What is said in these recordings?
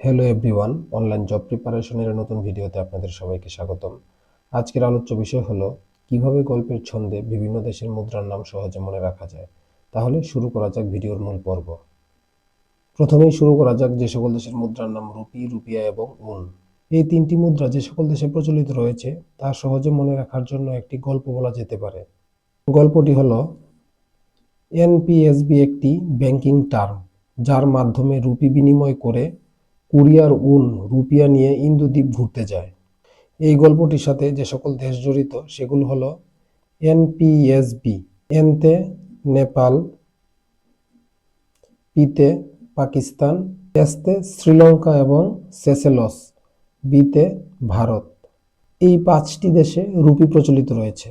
Hello everyone, online job প্রিপারেশনের নতুন ভিডিওতে আপনাদের সবাইকে স্বাগতম। আজকের আলোচ্য বিষয় হলো কিভাবে গল্পের ছন্দে বিভিন্ন দেশের মুদ্রার নাম সহজে মনে রাখা যায়। তাহলে শুরু করা যাক ভিডিওর মূল পর্ব। প্রথমেই শুরু করা যাক যে সকল দেশের মুদ্রার নাম রুপি, রুপিয়া এবং উন। এই তিনটি মুদ্রা যে সকল দেশে প্রচলিত রয়েছে তা সহজে মনে রাখার জন্য একটি গল্প বলা যেতে পারে। গল্পটি হলো এনপিএসবি একটি ব্যাংকিং টার্ম, যার মাধ্যমে রুপি বিনিময় করে কুরিয়ার উন রুপিয়া নিয়ে ইন্দোদ্বীপ ঘুরতে যায়। এই গল্পটির সাথে যে সকল দেশ জড়িত সেগুলো হলো এনপিএসবি, এনতে নেপাল, পিতে পাকিস্তান, এসতে শ্রীলঙ্কা এবং সেসেলস, বিতে ভারত। এই পাঁচটি দেশে রুপি প্রচলিত রয়েছে।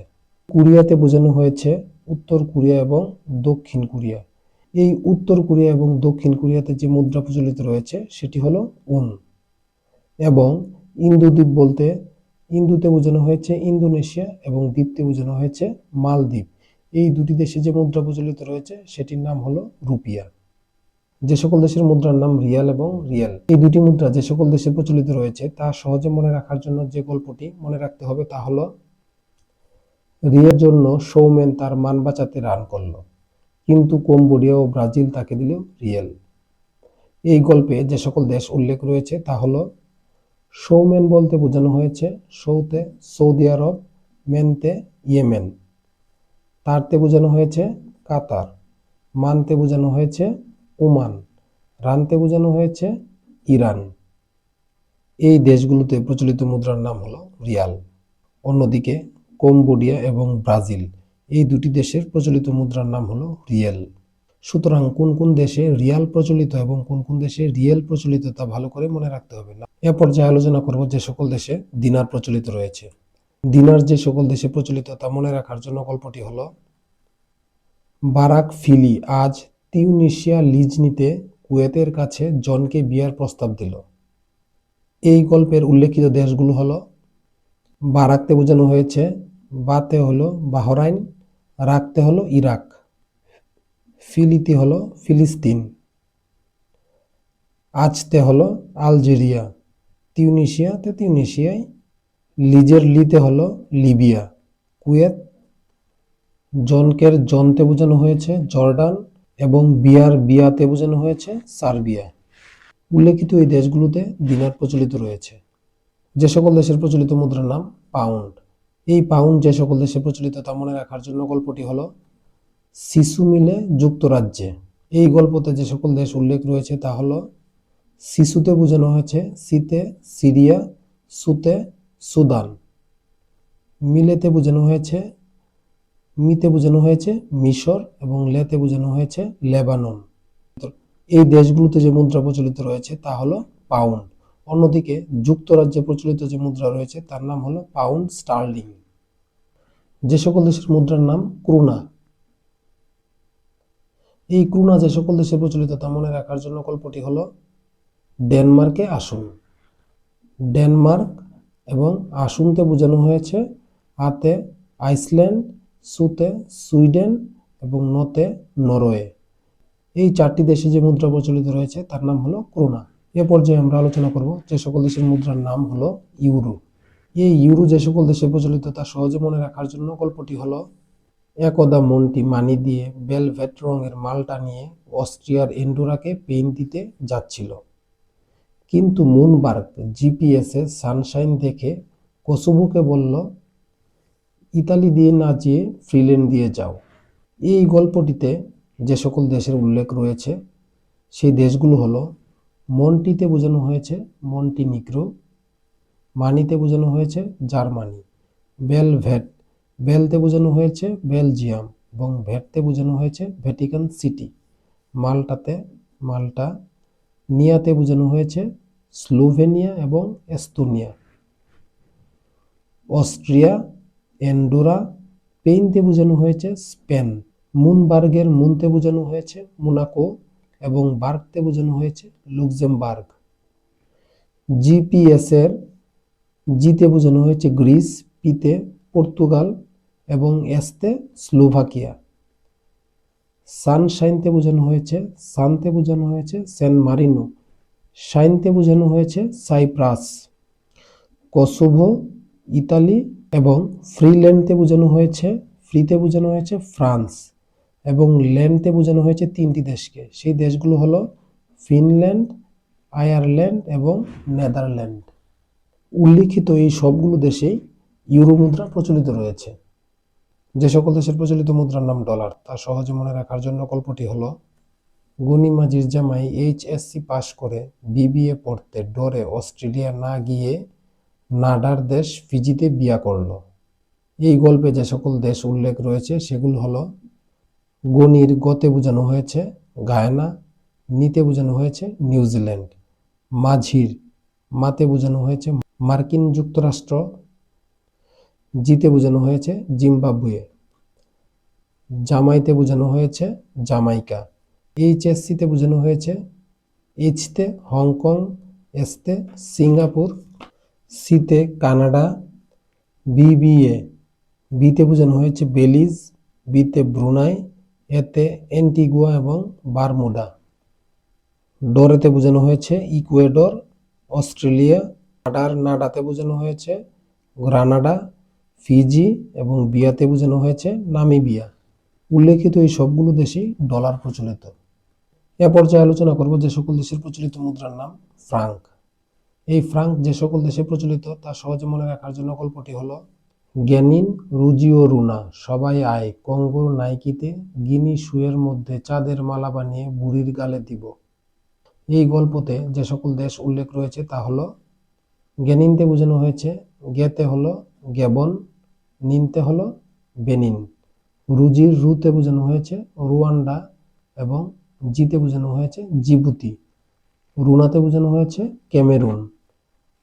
কোরিয়াতে বোঝানো হয়েছে উত্তর কোরিয়া এবং দক্ষিণ কোরিয়া। এই উত্তর কোরিয়া এবং দক্ষিণ কোরিয়াতে যে মুদ্রা প্রচলিত রয়েছে সেটি হলো উন। এবং ইন্দোদ্বীপ বলতে ইন্দুতে বোঝানো হয়েছে ইন্দোনেশিয়া এবং দ্বীপতে বোঝানো হয়েছে মালদ্বীপ। এই দুটি দেশে যে মুদ্রা প্রচলিত রয়েছে সেটির নাম হলো রুপিয়া। যে সকল দেশের মুদ্রার নাম রিয়াল এবং রিয়েল, এই দুটি মুদ্রা যে সকল দেশে প্রচলিত রয়েছে তা সহজে মনে রাখার জন্য যে গল্পটি মনে রাখতে হবে তা হলো রিয়ের জন্য সৌমেন তার মান বাঁচাতে রান করলো, কিন্তু কম্বোডিয়া ও ব্রাজিল তাকে দিল রিয়েল। এই গল্পে যে সকল দেশ উল্লেখ রয়েছে তা হলো সৌমেন বলতে বোঝানো হয়েছে সৌতে সৌদি আরব, মেনতে ইয়েমেন, তারতে বোঝানো হয়েছে কাতার, মানতে বোঝানো হয়েছে ওমান, রানতে বোঝানো হয়েছে ইরান। এই দেশগুলোতে প্রচলিত মুদ্রার নাম হলো রিয়াল। অন্যদিকে কম্বোডিয়া এবং ব্রাজিল এই দুটি দেশের প্রচলিত মুদ্রার নাম হলো রিয়েল। সুতরাং কোন কোন দেশে রিয়াল প্রচলিত এবং কোন কোন দেশে রিয়েল প্রচলিত তা ভালো করে মনে রাখতে হবে। না এ পর্যায়ে আলোচনা করব যে সকল দেশে দিনার প্রচলিত রয়েছে। দিনার যে সকল দেশে প্রচলিত তা মনে রাখার জন্য গল্পটি হলো বারাক ফিলি আজ তিউনিসিয়া লিজ নিতে কুয়েতের কাছে জনকে বিয়ার প্রস্তাব দিল। এই গল্পের উল্লেখিত দেশগুলো হলো বারাকতে বোঝানো হয়েছে বাতে হলো বাহরাইন, রাকতে হলো ইরাক, ফিলিতে হলো ফিলিস্তিন, আজতে হলো আলজেরিয়া, তিউনিসিয়ায়, লিজের লিতে হলো লিবিয়া, কুয়েত, জনকের জনতে বোঝানো হয়েছে জর্ডান এবং বিয়াতে বোঝানো হয়েছে সার্বিয়া। উল্লেখিত এই দেশগুলোতে দিনার প্রচলিত রয়েছে। যে সকল দেশের প্রচলিত মুদ্রার নাম পাউন্ড। এই পাউন্ড যে সকল দেশে প্রচলিত তা মনে রাখার জন্য গল্পটি হলো সিসু মিলে যুক্তরাজ্যে। এই গল্পতে যে সকল দেশ উল্লেখ রয়েছে তা হলো সিসুতে বোঝানো হয়েছে সিতে সিরিয়া, সুতে সুদান, মিতে বোঝানো হয়েছে মিশর এবং লেতে বোঝানো হয়েছে লেবানন। এই দেশগুলোতে যে মুদ্রা প্রচলিত রয়েছে তা হলো পাউন্ড। অন্যদিকে যুক্তরাজ্যে প্রচলিত যে মুদ্রা রয়েছে তার নাম হলো পাউন্ড স্টার্লিং। যে সকল দেশের মুদ্রার নাম ক্রুনা। এই ক্রুনা যে সকল দেশে প্রচলিত তা মনে রাখার জন্য গল্পটি হলো ডেনমার্কে আসুন। ডেনমার্ক এবং আসুনতে বোঝানো হয়েছে আতে আইসল্যান্ড, সুতে সুইডেন এবং নতে নরওয়ে। এই চারটি দেশে যে মুদ্রা প্রচলিত রয়েছে তার নাম হলো ক্রোনা। এ পর্যায়ে আমরা আলোচনা করব যে সকল দেশের মুদ্রার নাম হলো ইউরো। এই ইউরো যে সকল দেশে প্রচলিত তা সহজে মনে রাখার জন্য গল্পটি হলো একদা মন্টি মানি দিয়ে ভেলভেট রঙের মালটা নিয়ে অস্ট্রিয়ার এন্ডোরাকে পেইন্ট দিতে যাচ্ছিল, কিন্তু মুনবার্গ জিপিএসে সানশাইন দেখে কোসোভোকে বলল ইতালি দিয়ে না যেয়ে ফিনল্যান্ড দিয়ে যাও। এই গল্পটিতে যে সকল দেশের উল্লেখ রয়েছে সেই দেশগুলো হলো মন্টিতে বোঝানো হয়েছে মন্টিনিগ্রো, মানিতে বোঝানো হয়েছে জার্মানি, বেলতে বোঝানো হয়েছে বেলজিয়াম এবং ভেটতে বোঝানো হয়েছে ভ্যাটিকান সিটি, মাল্টা, নিয়াতে বোঝানো হয়েছে স্লোভেনিয়া এবং এস্তোনিয়া, অস্ট্রিয়া, এন্ডোরা, পেইনতে বোঝানো হয়েছে স্পেন, মুনবার্গের মুনতে বোঝানো হয়েছে মোনাকো এবং বার্গতে বোঝানো হয়েছে লুক্সেমবার্গ। জিপিএস এর জিতে বোঝানো হয়েছে গ্রিস, পিতে পর্তুগাল এবং এসতে স্লোভাকিয়া। সানতে বোঝানো হয়েছে সেন মারিনো সাইনতে বোঝানো হয়েছে সাইপ্রাস। কসোভো ইতালি এবং ফ্রিল্যান্ডতে বোঝানো হয়েছে ফ্রান্স এবং ল্যান্ডতে বোঝানো হয়েছে 3টি দেশকে। সেই দেশগুলো হলো ফিনল্যান্ড, আয়ারল্যান্ড এবং নেদারল্যান্ড। উল্লিখিত এই সবগুলো দেশেই ইউরো মুদ্রা প্রচলিত রয়েছে। যে সকল দেশের প্রচলিত মুদ্রার নাম ডলার, তা সহজে মনে রাখার জন্য গল্পটি হলো, গনি মাঝির জামাই এইচএসসি পাশ করে বিবিএ পড়তে ডরে অস্ট্রেলিয়া না গিয়ে নাডার দেশ ফিজিতে বিয়া করল। এই গল্পে যে সকল দেশ উল্লেখ রয়েছে সেগুলো হলো, গনির গতে বোঝানো হয়েছে গায়ানা, নিতে বোঝানো হয়েছে নিউজিল্যান্ড, মাঝির মাতে বোঝানো হয়েছে মার্কিন যুক্তরাষ্ট্র, জিতে বোঝানো হয়েছে জিম্বাবুয়ে, জামাইতে বোঝানো হয়েছে জামাইকা, এইচএসসিতে বোঝানো হয়েছে এইচতে হংকং, এসতে সিঙ্গাপুর, সিতে কানাডা, বিবিএ বিতে বোঝানো হয়েছে বেলিজ, বিতে ব্রুনাই, এতে অ্যান্টিগুয়া এবং বারমুডা, ডরেতে বোঝানো হয়েছে ইকুয়েডর, অস্ট্রেলিয়া, নাডাতে বোঝানো হয়েছে গ্রানাডা, ফিজি এবং বিয়াতে বোঝানো হয়েছে নামিবিয়া। উল্লেখিত এই সবগুলো দেশই ডলার প্রচলিত। এ পর্যায়ে আলোচনা করব যে সকল দেশের প্রচলিত মুদ্রার নাম ফ্রাঙ্ক। এই ফ্রাঙ্ক যে সকল দেশে প্রচলিত তা সহজে মনে রাখার জন্য গল্পটি হলো, জ্ঞানীন রুজিও রুনা সবাই আয় কঙ্গোর নাইকিতে গিনি শুয়ের মধ্যে চাঁদের মালা বানিয়ে বুড়ির গালে দিব। এই গল্পতে যে সকল দেশ উল্লেখ রয়েছে তা হলো, জ্ঞানীনতে বোঝানো হয়েছে গেতে হলো গ্যাবন, নিনতে হলো বেনিন, রুজির রুতে বোঝানো হয়েছে রুয়ান্ডা এবং জিতে বোঝানো হয়েছে জিবুতি, রুনাতে বোঝানো হয়েছে ক্যামেরুন,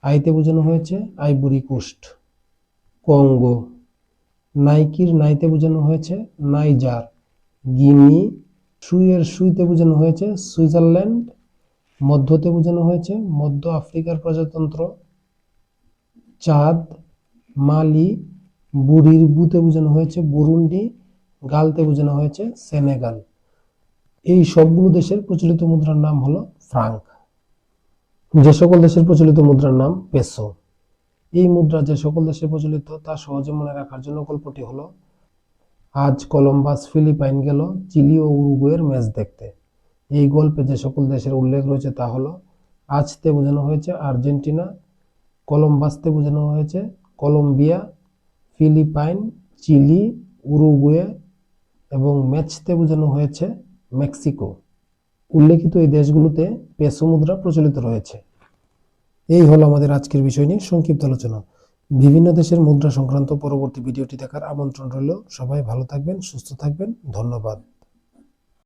আইতে বোঝানো হয়েছে আইভরি কোস্ট, কঙ্গো, নাইকির নাইতে বোঝানো হয়েছে নাইজার, গিনি, সুইয়ের সুইতে বোঝানো হয়েছে সুইজারল্যান্ড, মধ্যতে বোঝানো হয়েছে মধ্য আফ্রিকার প্রজাতন্ত্র চাঁদ, মালি, বুড়ির বুতে বোঝানো হয়েছে বুরুন্ডি, গালতে বোঝানো হয়েছে সেনেগাল। এই সবগুলো দেশের প্রচলিত মুদ্রার নাম হলো ফ্রাঙ্ক। যে সকল দেশের প্রচলিত মুদ্রার নাম পেসো। এই মুদ্রা যে সকল দেশে প্রচলিত তা সহজে মনে রাখার জন্য গল্পটি হলো, আজ কলম্বাস ফিলিপাইন গেল চিলি ও উরুগুয়ের ম্যাচ দেখতে। এই গল্পে যে সকল দেশের উল্লেখ রয়েছে তা হলো, আজতে বোঝানো হয়েছে আর্জেন্টিনা, কলম্বাসতে বোঝানো হয়েছে কলম্বিয়া, ফিলিপাইন, চিলি, উরুগুয়ে এবং ম্যাচতে বোঝানো হয়েছে মেক্সিকো। উল্লেখিত এই দেশগুলোতে পেসো মুদ্রা প্রচলিত রয়েছে। এই হলো আমাদের আজকের বিষয় নিয়ে সংক্ষিপ্ত আলোচনা। বিভিন্ন দেশের মুদ্রা সংক্রান্ত পরবর্তী ভিডিওটি দেখার আমন্ত্রণ রইল। সবাই ভালো থাকবেন, সুস্থ থাকবেন। ধন্যবাদ।